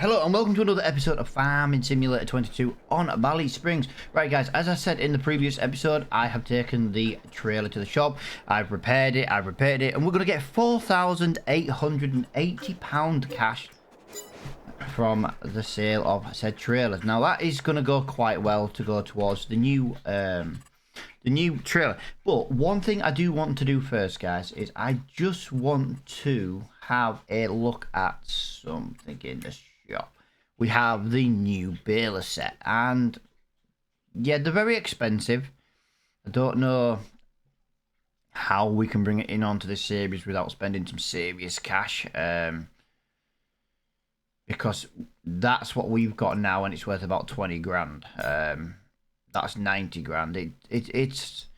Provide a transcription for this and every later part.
Hello and welcome to another episode of Farming Simulator 22 on Ballysprings. Right guys, as I said in the previous episode, I have taken the trailer to the shop. I've repaired it, and we're going to get £4,880 cash from the sale of said trailers. Now that is going to go quite well to go towards the new trailer. But one thing I do want to do first, guys, is I just want to have a look at something in the shop. We have the new baler set, and yeah, they're very expensive. I don't know how we can bring it in onto this series without spending some serious cash, because that's what we've got now, and it's worth about 20 grand. That's 90 grand. It's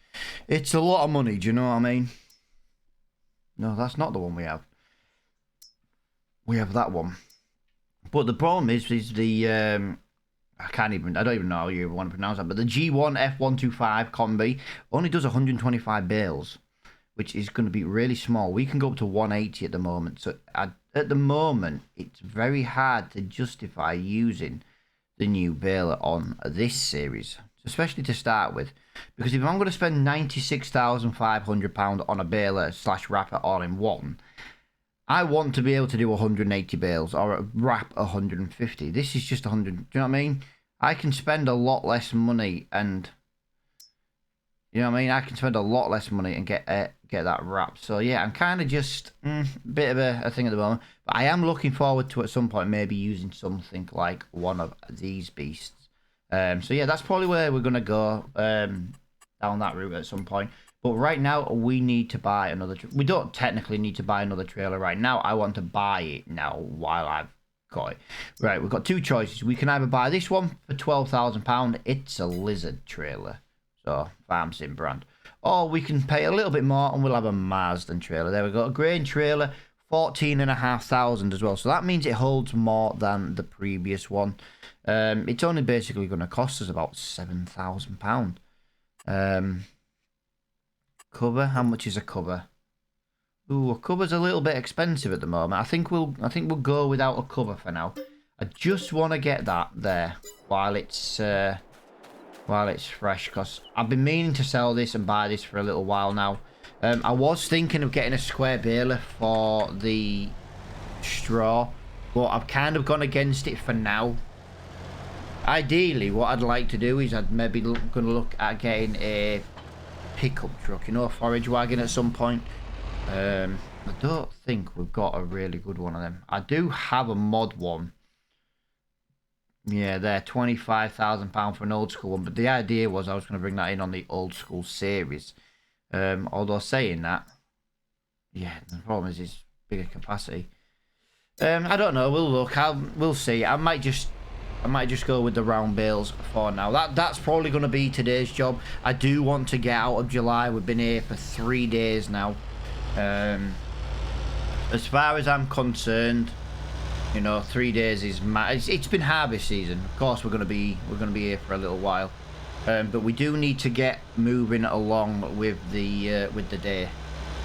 a lot of money. Do you know what I mean? No, that's not the one we have. We have that one. But the problem is the I don't even know how you want to pronounce that, but the G1 F125 combi only does 125 bales, which is going to be really small. We can go up to 180 at the moment. So at the moment, it's very hard to justify using the new baler on this series, especially to start with, because if I'm going to spend £96,500 on a baler / wrapper all in one, I want to be able to do 180 bales or wrap 150. This is just 100. Do you know what I mean? I can spend a lot less money, and you know what I mean. I can spend a lot less money and get that wrap. So yeah, I'm kind of just a bit of a thing at the moment. But I am looking forward to at some point maybe using something like one of these beasts. So yeah, that's probably where we're gonna go down that route at some point. But right now, we need to buy another... We don't technically need to buy another trailer right now. I want to buy it now while I've got it. Right, we've got two choices. We can either buy this one for £12,000. It's a Lizard trailer. So, Farm Sim brand. Or we can pay a little bit more and we'll have a Marsden trailer. There we go. A grain trailer, 14,500 as well. So that means it holds more than the previous one. It's only basically going to cost us about £7,000. Cover, how much is a cover? Ooh, a cover's a little bit expensive at the moment. I think we'll go without a cover for now. I just want to get that there while it's fresh, because I've been meaning to sell this and buy this for a little while now. I was thinking of getting a square baler for the straw, but I've kind of gone against it for now. Ideally, what I'd like to do is I'd maybe going to look at getting a pickup truck, you know, a forage wagon at some point. I don't think we've got a really good one of them. I do have a mod one. Yeah, they're £25,000 for an old school one, but the idea was I was going to bring that in on the old school series. Although saying that, yeah, the problem is it's bigger capacity. I don't know. We'll look. We'll see. I might just go with the round bales for now. That's probably going to be today's job. I do want to get out of July. We've been here for 3 days now. As far as I'm concerned, you know, 3 days is it's been harvest season. Of course, we're going to be here for a little while, but we do need to get moving along with the day,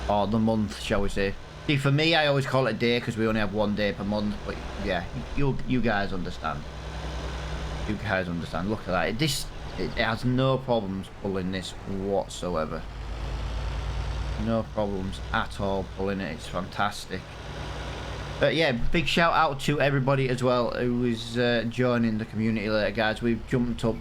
or the month, shall we say? See, for me, I always call it a day because we only have 1 day per month. But yeah, you guys understand. You guys understand. Look at that. It has no problems pulling this whatsoever. No problems at all pulling it. It's fantastic. But yeah, big shout out to everybody as well who is joining the community later, guys. We've jumped up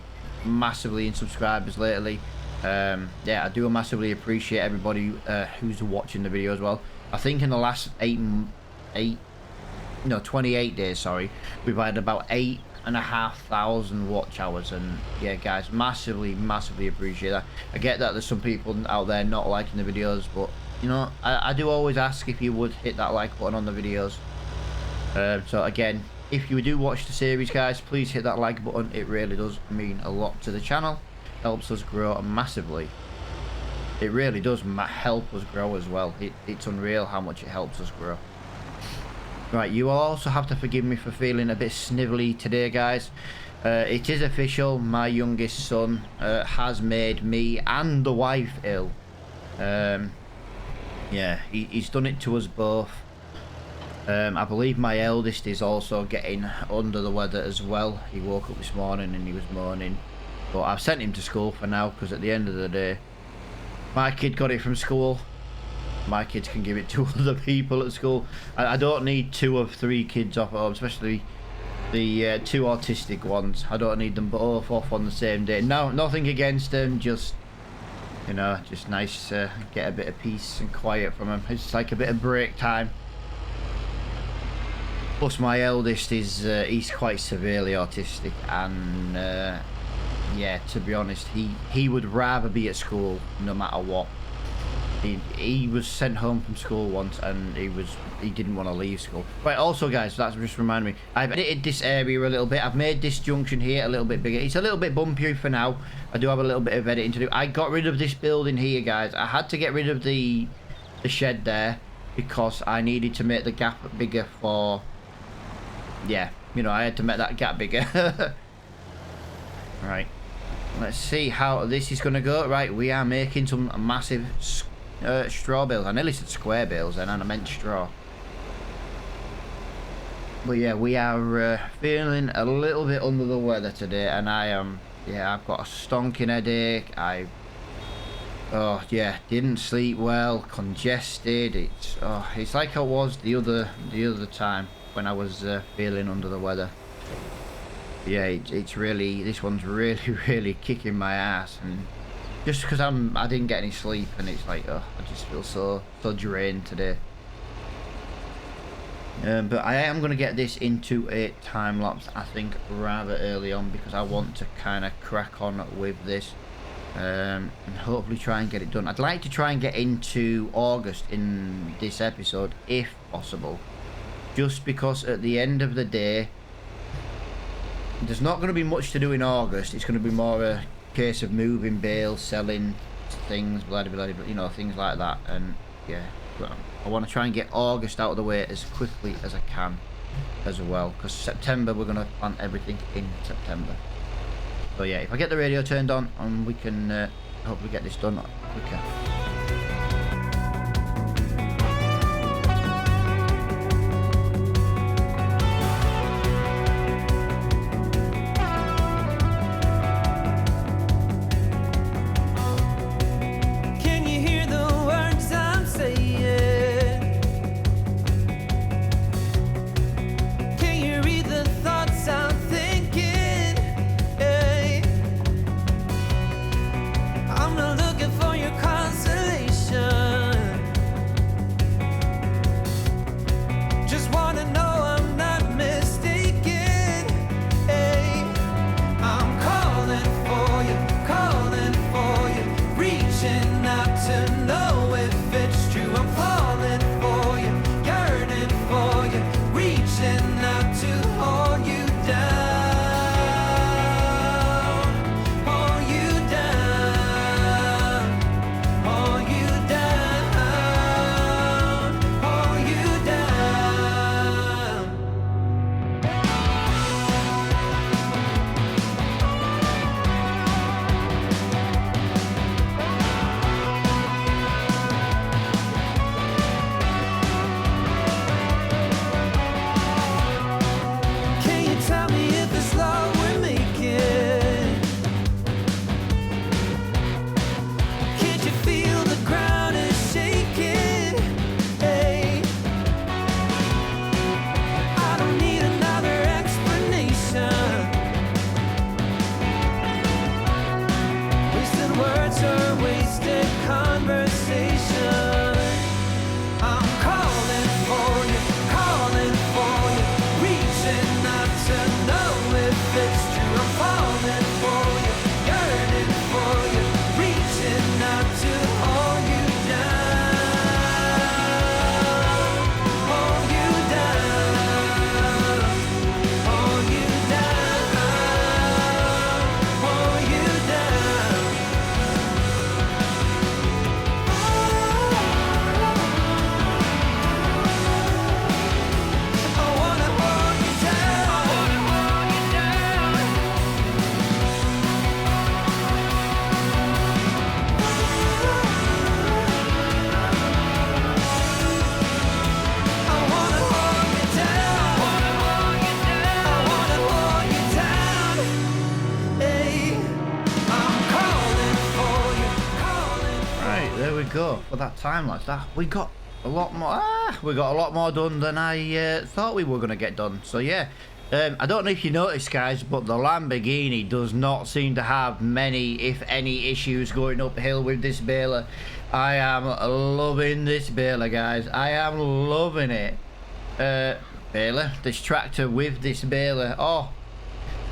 massively in subscribers lately. Yeah, I do massively appreciate everybody who's watching the video as well. I think in the last 28 days, sorry, we've had about 8,500 watch hours, and yeah, guys, massively appreciate that. I get that there's some people out there not liking the videos, but you know, I do always ask if you would hit that like button on the videos. So again, if you do watch the series, guys, please hit that like button. It really does mean a lot to the channel. Helps us grow massively. It really does help us grow as well. It's unreal how much it helps us grow. Right, you will also have to forgive me for feeling a bit snivelly today, guys. It is official. My youngest son has made me and the wife ill. Yeah, he's done it to us both. I believe my eldest is also getting under the weather as well. He woke up this morning and he was moaning. But I've sent him to school for now, because at the end of the day, my kid got it from school. My kids can give it to other people at school. I don't need 2 or 3 kids off at home, especially the 2 autistic ones. I don't need them both off on the same day. No, nothing against them, just, you know, just nice to get a bit of peace and quiet from them. It's like a bit of break time. Plus my eldest is, he's quite severely autistic, and yeah, to be honest, he would rather be at school no matter what. He was sent home from school once, and he didn't want to leave school. Right, also guys, that's just reminded me, I've edited this area a little bit. I've made this junction here a little bit bigger. It's a little bit bumpy for now. I do have a little bit of editing to do. I got rid of this building here, guys. I had to get rid of the shed there because I needed to make the gap bigger for, yeah, you know, I had to make that gap bigger. Right, let's see how this is going to go. Right, we are making some massive straw bales. I nearly said square bales then, and I meant straw. But yeah, we are feeling a little bit under the weather today, and I am, yeah, I've got a stonking headache. Oh yeah, didn't sleep well, congested. It's like I was the other time when I was feeling under the weather. Yeah, it's really, this one's really kicking my ass, and just because I didn't get any sleep, and it's like, oh, I just feel so drained today. But I am going to get this into a time lapse, I think, rather early on, because I want to kind of crack on with this, and hopefully try and get it done. I'd like to try and get into August in this episode, if possible, just because at the end of the day, there's not going to be much to do in August. It's going to be more a case of moving bales, selling things, blah, blah, blah, you know, things like that. And yeah, but I want to try and get August out of the way as quickly as I can as well, because September, we're going to plant everything in September. So yeah, if I get the radio turned on, and we can hopefully get this done quicker. I'm not looking for your constant for that time lapse, that we got a lot more. We got a lot more done than I thought we were gonna get done. So yeah, I don't know if you noticed, guys, but the Lamborghini does not seem to have many, if any, issues going uphill with this baler. I am loving this baler, guys. I am loving it. Baler, this tractor with this baler. Oh,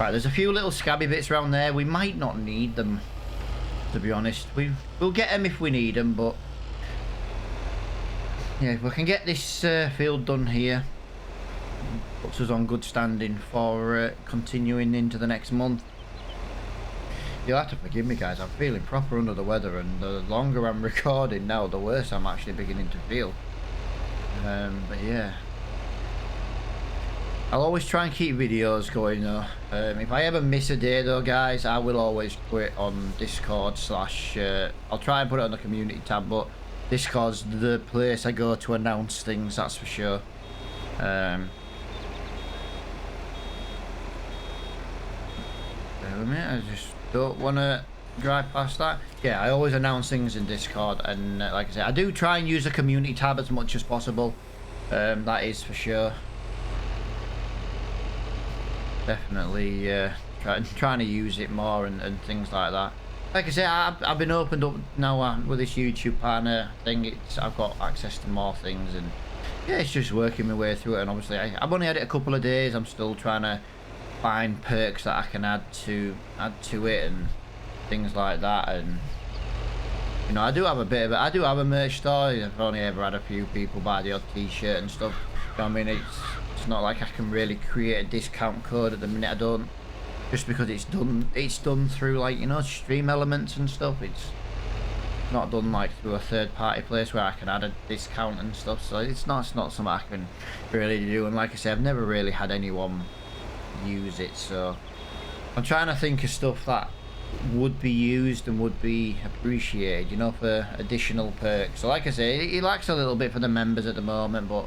right. There's a few little scabby bits around there. We might not need them, to be honest. We'll get them if we need them, but yeah, if we can get this field done here, puts us on good standing for continuing into the next month. You'll have to forgive me, guys. I'm feeling proper under the weather, and the longer I'm recording now, the worse I'm actually beginning to feel. But yeah, I'll always try and keep videos going though. If I ever miss a day though, guys, I will always put it on Discord slash I'll try and put it on the community tab, but Discord's the place I go to announce things, that's for sure. Bear with me, I just don't want to drive past that. Yeah, I always announce things in Discord, and like I said, I do try and use the community tab as much as possible. That is for sure. Definitely trying to use it more and things like that. Like I say, I've been opened up now with this YouTube partner thing. I've got access to more things, and yeah, it's just working my way through it. And obviously I've only had it a couple of days. I'm still trying to find perks that I can add to it and things like that. And you know, I do have a merch store. I've only ever had a few people buy the odd t-shirt and stuff. You know what I mean? It's not like I can really create a discount code at the minute. I don't, just because it's done through, like, you know, Stream Elements and stuff. It's not done like through a third-party place where I can add a discount and stuff. So it's not something I can really do. And like I said, I've never really had anyone use it. So I'm trying to think of stuff that would be used and would be appreciated, you know, for additional perks. So like I say, it lacks a little bit for the members at the moment, but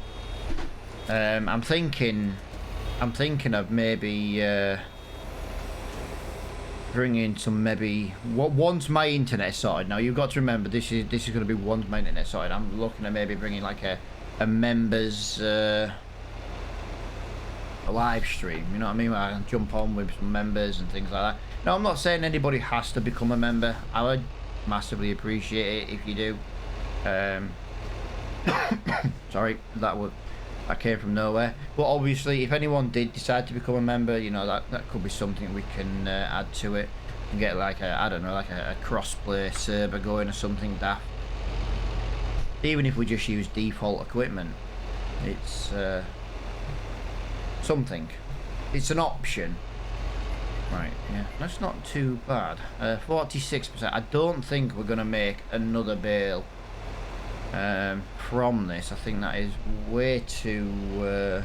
I'm thinking of maybe bringing some, maybe once my internet sorted. Now you've got to remember, this is going to be once my internet sorted. I'm looking at maybe bringing like a members a live stream. You know what I mean? Where I can jump on with some members and things like that. Now I'm not saying anybody has to become a member. I would massively appreciate it if you do. Sorry, that came from nowhere. But obviously, if anyone did decide to become a member, you know, that could be something we can add to it and get like I don't know, like a cross-play server going or something daft. Even if we just use default equipment, it's something. It's an option. Right, yeah, that's not too bad. 46%. I don't think we're gonna make another bale from this. I think that is way too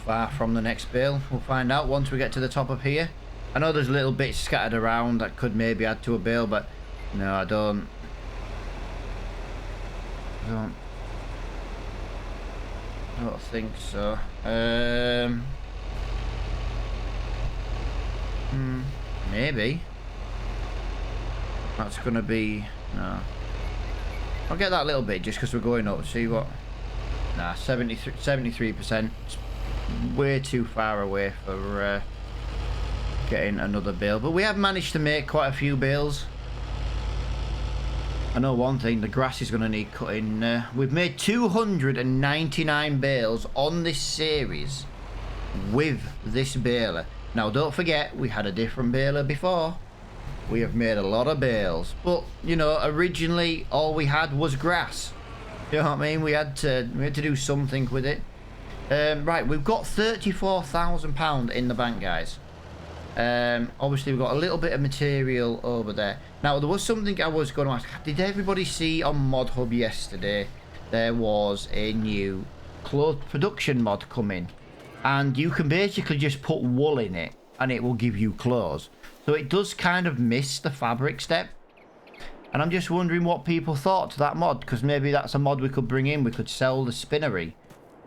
far from the next bale. We'll find out once we get to the top of here. I know there's little bits scattered around that could maybe add to a bale, but no, I don't think so. Maybe that's gonna be, no, I'll get that little bit just because we're going up. See what? Nah, 73%. Way too far away for getting another bale, but we have managed to make quite a few bales. I know one thing, the grass is going to need cutting. We've made 299 bales on this series with this baler. Now don't forget, we had a different baler before. We have made a lot of bales, but you know, originally all we had was grass. You know what I mean? We had to do something with it. Right, we've got £34,000 in the bank, guys. Obviously we've got a little bit of material over there. Now there was something I was going to ask. Did everybody see on Mod Hub yesterday there was a new cloth production mod coming, and you can basically just put wool in it and it will give you clothes. So it does kind of miss the fabric step, and I'm just wondering what people thought to that mod, because maybe that's a mod we could bring in. We could sell the spinnery,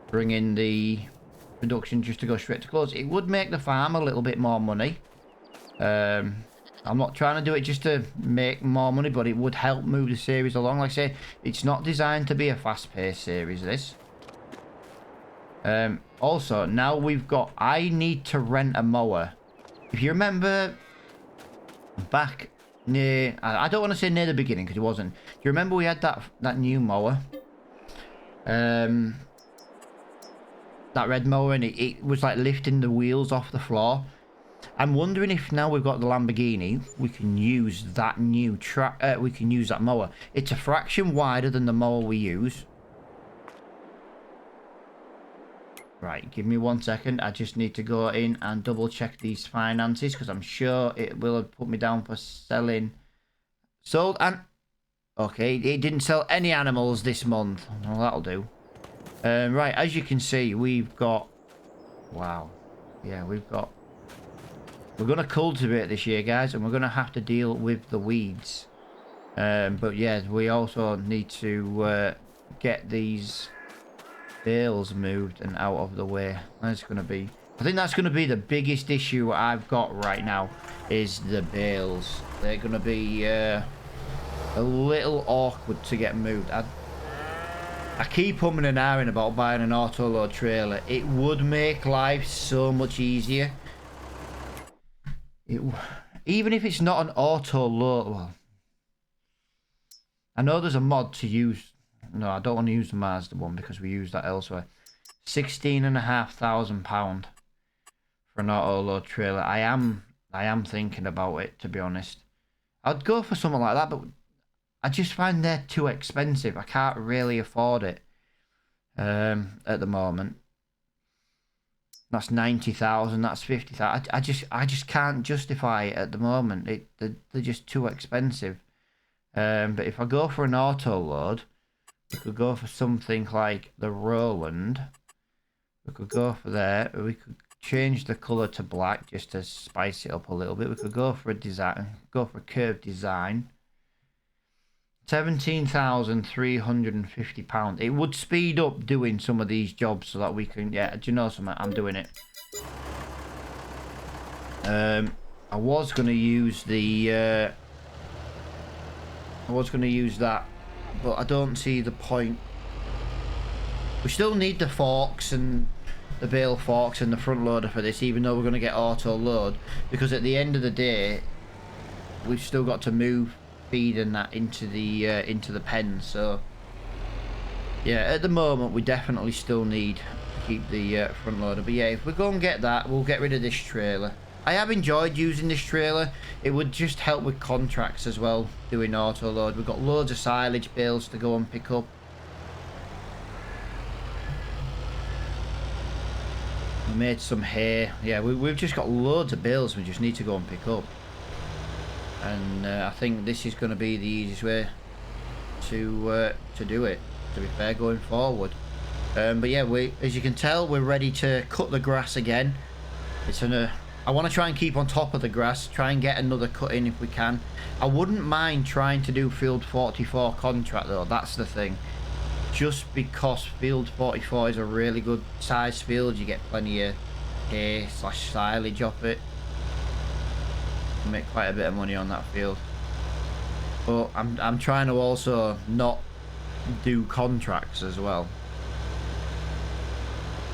bring in the production just to go straight to clothes. It would make the farm a little bit more money. I'm not trying to do it just to make more money, but it would help move the series along. Like I say, it's not designed to be a fast-paced series, this. Also, now we've got... I need to rent a mower. If you remember back near... I don't want to say near the beginning, because it wasn't. Do you remember we had that new mower? That red mower, and it was like lifting the wheels off the floor. I'm wondering if now we've got the Lamborghini, we can use that new we can use that mower. It's a fraction wider than the mower we use. Right, give me 1 second. I just need to go in and double check these finances, because I'm sure it will have put me down for selling. Sold and... Okay, it didn't sell any animals this month. Well, that'll do. Right, as you can see, we've got... Wow. Yeah, we've got... We're going to cultivate this year, guys, and we're going to have to deal with the weeds. But yeah, we also need to get these bales moved and out of the way. That's going to be... I think that's going to be the biggest issue I've got right now, is the bales. They're going to be a little awkward to get moved. I keep humming and ahhing about buying an auto-load trailer. It would make life so much easier. Even if it's not an auto load, well, I know there's a mod to use. No, I don't want to use the Mazda one because we use that elsewhere. £16,500 for an auto load trailer. I am thinking about it, to be honest. I'd go for something like that, but I just find they're too expensive. I can't really afford it at the moment. That's 90,000. That's 50,000. I just can't justify it at the moment. They're just too expensive. But if I go for an auto load, we could go for something like the Roland. We could go for there. We could change the color to black just to spice it up a little bit. We could go for a design. Go for a curved design. £17,350. It would speed up doing some of these jobs so that we can... Yeah, do you know something? I'm doing it. I was going to use the... I was going to use that, but I don't see the point. We still need the forks and the bale forks and the front loader for this, even though we're going to get auto load, because at the end of the day, we've still got to move feed and that into the pen. So yeah, at the moment we definitely still need to keep the front loader. But yeah, if we go and get that, we'll get rid of this trailer. I have enjoyed using this trailer. It would just help with contracts as well, doing auto load. We've got loads of silage bales to go and pick up. We made some hay. Yeah, we've just got loads of bales we just need to go and pick up. And I think this is going to be the easiest way to do it, to be fair, going forward. But yeah, as you can tell, we're ready to cut the grass again. I want to try and keep on top of the grass, try and get another cut in if we can. I wouldn't mind trying to do field 44 contract though, that's the thing. Just because field 44 is a really good size field, you get plenty of hay / silage off it. Make quite a bit of money on that field, but I'm trying to also not do contracts as well.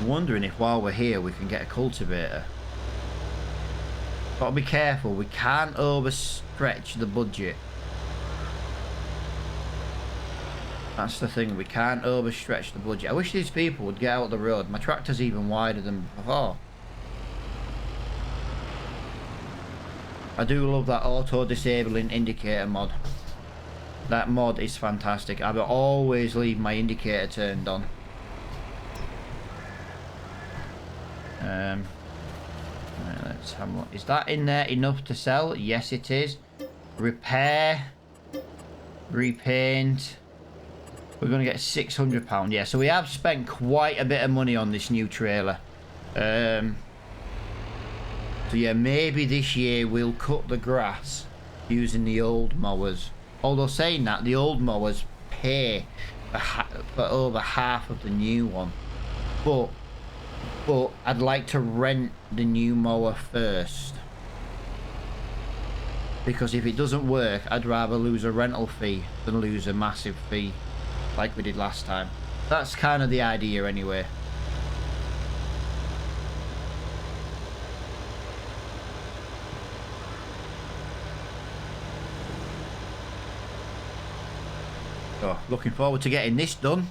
I'm wondering if while we're here we can get a cultivator. Got to be careful, we can't overstretch the budget. That's the thing, we can't overstretch the budget. I wish these people would get out the road. My tractor's even wider than before. I do love that auto disabling indicator mod. That mod is fantastic. I will always leave my indicator turned on. Right, let's have a look. Is that in there enough to sell? Yes, it is. Repair, repaint. We're going to get £600. Yeah, so we have spent quite a bit of money on this new trailer. So yeah, maybe this year we'll cut the grass using the old mowers. Although saying that, the old mowers pay for over half of the new one. But I'd like to rent the new mower first. Because if it doesn't work, I'd rather lose a rental fee than lose a massive fee like we did last time. That's kind of the idea anyway. So, looking forward to getting this done.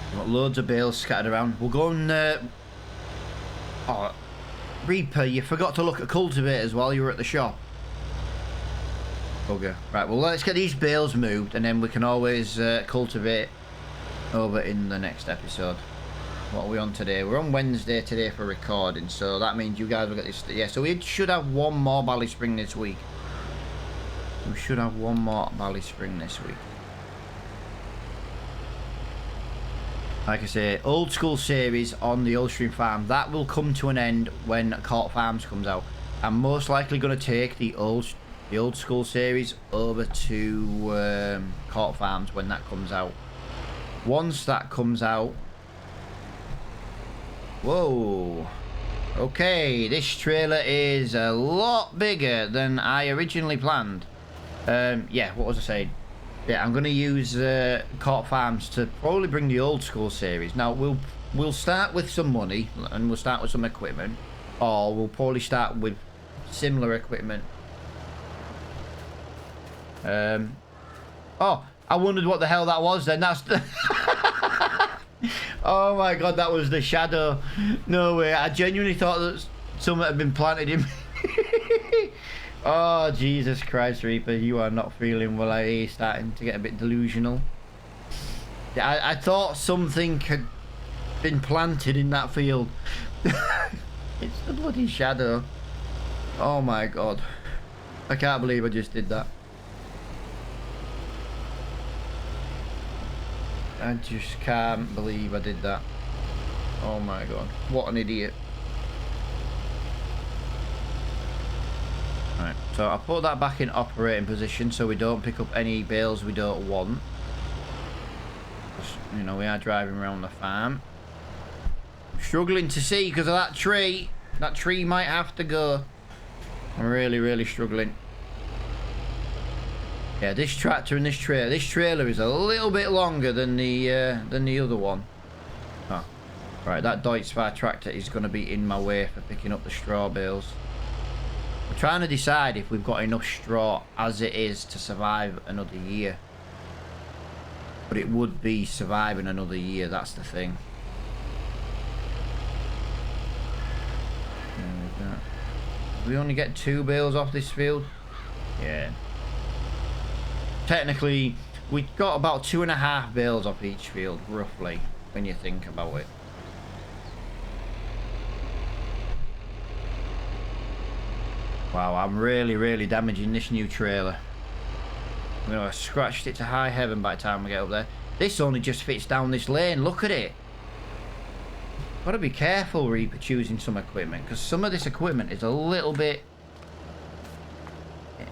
We've got loads of bales scattered around. We'll go and... Oh, Reaper, you forgot to look at cultivators while you were at the shop. Okay. Right, well, let's get these bales moved, and then we can always cultivate over in the next episode. What are we on today? We're on Wednesday today for recording, so that means you guys will get this... Yeah, so we should have one more Ballyspring this week. We should have one more Ballysprings this week. Like I say, old school series on the Oldstream farm, that will come to an end when Court Farms comes out. I'm most likely going to take the old school series over to Court Farms when that comes out. Once that comes out... Whoa! Okay, this trailer is a lot bigger than I originally planned. Yeah, what was I saying? Yeah, I'm going to use Court Farms to probably bring the old school series. Now, we'll start with some money, and we'll start with some equipment. Or we'll probably start with similar equipment. Oh, I wondered what the hell that was then. That's the... Oh my god, that was the shadow. No way, I genuinely thought that something had been planted in me. Oh, Jesus Christ, Reaper, you are not feeling well. I'm starting to get a bit delusional. I thought something had been planted in that field. It's the bloody shadow. Oh my god. I can't believe I just did that. I just can't believe I did that. Oh my god. What an idiot. Right, so I'll put that back in operating position so we don't pick up any bales we don't want. You know, we are driving around the farm. I'm struggling to see because of that tree. That tree might have to go. I'm really, really struggling. Yeah, this tractor and this trailer is a little bit longer than the other one. Oh, right, that Deutz-Fahr tractor is going to be in my way for picking up the straw bales. I'm trying to decide if we've got enough straw as it is to survive another year. But it would be surviving another year, that's the thing. We only get 2 bales off this field? Yeah. Technically, we got about 2.5 bales off each field, roughly, when you think about it. Wow, I'm really, really damaging this new trailer. You know, I scratched it to high heaven by the time we get up there. This only just fits down this lane. Look at it. Gotta be careful, Reaper, choosing some equipment, because some of this equipment is a little bit...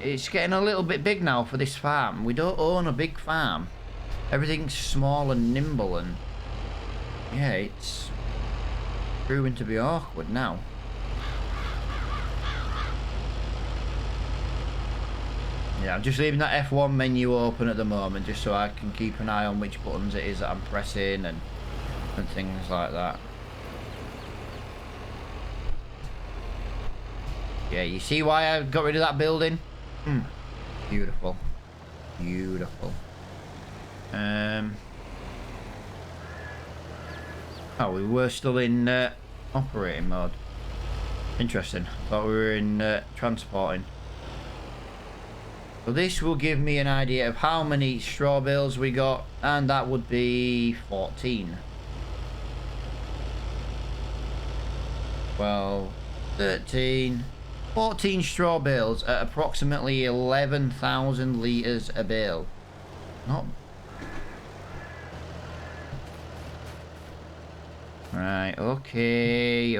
It's getting a little bit big now for this farm. We don't own a big farm. Everything's small and nimble, and... Yeah, it's proving to be awkward now. Yeah, I'm just leaving that F1 menu open at the moment just so I can keep an eye on which buttons it is that I'm pressing and things like that. Yeah, you see why I got rid of that building? Beautiful. Beautiful. Oh, we were still in operating mode. Interesting. Thought we were in transporting. So this will give me an idea of how many straw bales we got, and that would be 14. 12, 13, 14 straw bales at approximately 11,000 litres a bale. Not... Right, okay.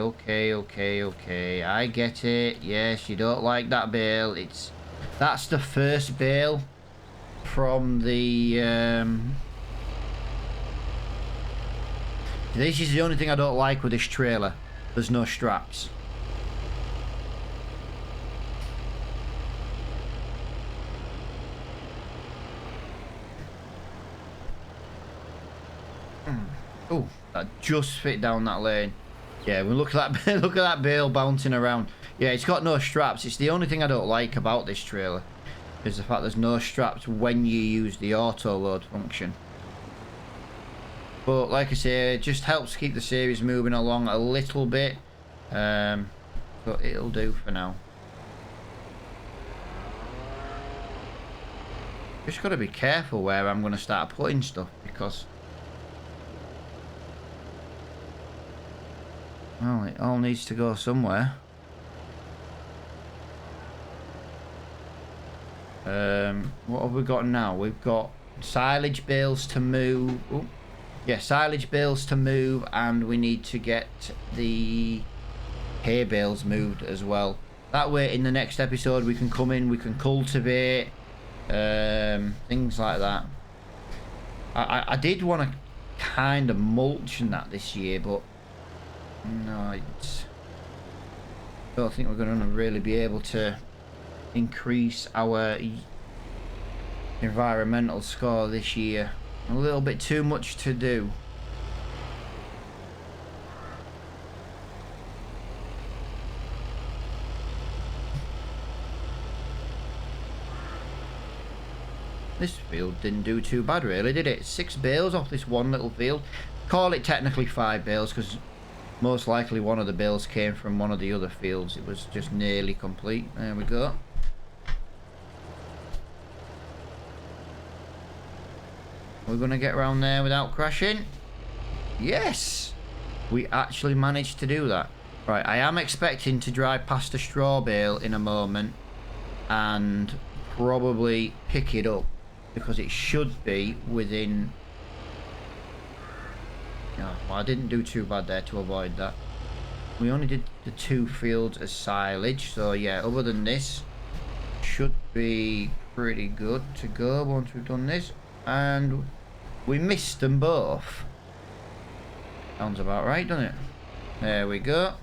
I get it. Yes, you don't like that bale. That's the first bale from the... This is the only thing I don't like with this trailer. There's no straps. Oh, that just fit down that lane. Yeah, well, look at that. Look at that bale bouncing around. Yeah, it's got no straps. It's the only thing I don't like about this trailer, is the fact there's no straps when you use the auto load function. But like I say, it just helps keep the series moving along a little bit. But it'll do for now. Just got to be careful where I'm going to start putting stuff, because well, it all needs to go somewhere. What have we got now? We've got silage bales to move. Ooh. Yeah, silage bales to move, and we need to get the hay bales moved as well. That way in the next episode we can come in, we can cultivate, things like that. I did want to kind of mulch and that this year, but no, I don't think we're going to really be able to increase our environmental score this year. A little bit too much to do. This field didn't do too bad really, did it? 6 bales off this one little field. Call it technically 5 bales, because most likely one of the bales came from one of the other fields. It was just nearly complete. There we go. We're going to get around there without crashing. Yes! We actually managed to do that. Right, I am expecting to drive past a straw bale in a moment and probably pick it up, because it should be within... No, well, I didn't do too bad there to avoid that. We only did the 2 fields as silage, so yeah, other than this, should be pretty good to go once we've done this. And we missed them both. Sounds about right, doesn't it? There we go.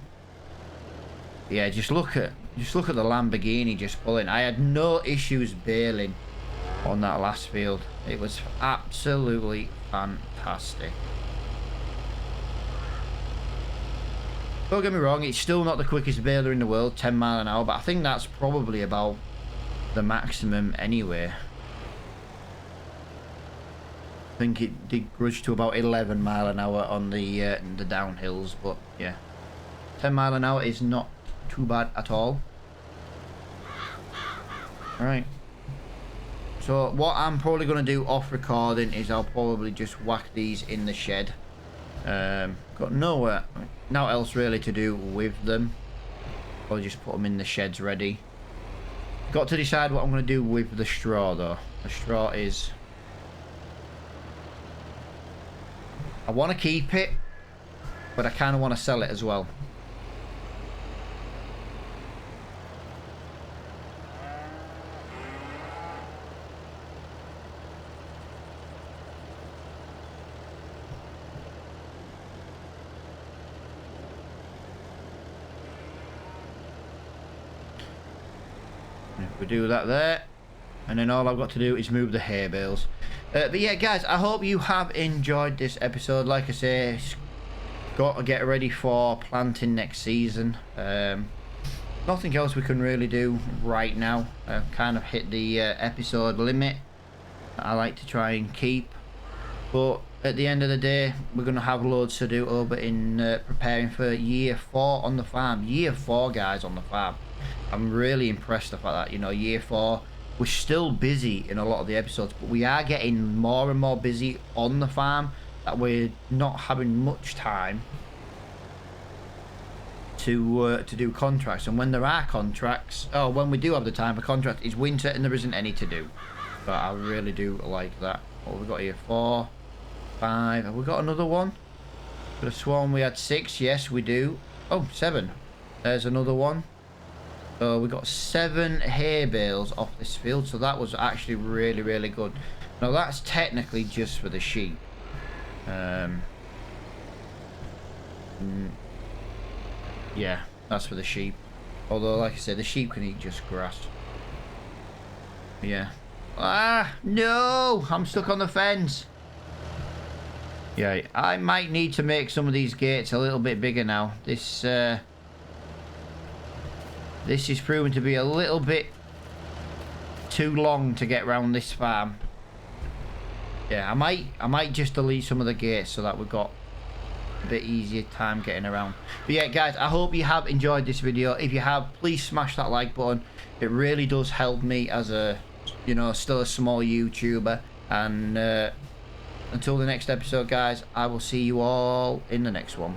Yeah, just look at the Lamborghini just pulling. I had no issues bailing on that last field. It was absolutely fantastic. Don't get me wrong, it's still not the quickest baler in the world, 10 mile an hour, but I think that's probably about the maximum anyway. I think it did grudge to about 11 mile an hour on the downhills, but yeah, 10 mile an hour is not too bad at all. Alright, so what I'm probably going to do off recording is I'll probably just whack these in the shed. Got nowhere else really to do with them. I'll just put them in the sheds ready. Got to decide what I'm going to do with the straw though. The straw is... I want to keep it, but I kind of want to sell it as well. If we do that there, and then all I've got to do is move the hay bales. But yeah, guys, I hope you have enjoyed this episode. Like I say, got to get ready for planting next season. Nothing else we can really do right now. Kind of hit the episode limit I like to try and keep. But at the end of the day, we're going to have loads to do over in preparing for year 4 on the farm. Year 4, guys, on the farm. I'm really impressed with that. You know, year 4, we're still busy in a lot of the episodes, but we are getting more and more busy on the farm, that we're not having much time to do contracts. And when there are contracts, when we do have the time for contract, it's winter and there isn't any to do. But I really do like that. What have we got here? 4, 5. Have we got another one? Could have sworn we had 6. Yes, we do. Oh, 7. There's another one. So we got 7 hay bales off this field, so that was actually really, really good. Now that's technically just for the sheep. Yeah, that's for the sheep. Although, like I said, the sheep can eat just grass. Yeah. Ah, no! I'm stuck on the fence. Yeah, I might need to make some of these gates a little bit bigger now. This is proven to be a little bit too long to get around this farm. Yeah, I might just delete some of the gates so that we've got a bit easier time getting around. But yeah, guys, I hope you have enjoyed this video. If you have, please smash that like button. It really does help me as a, you know, still a small YouTuber. And until the next episode, guys, I will see you all in the next one.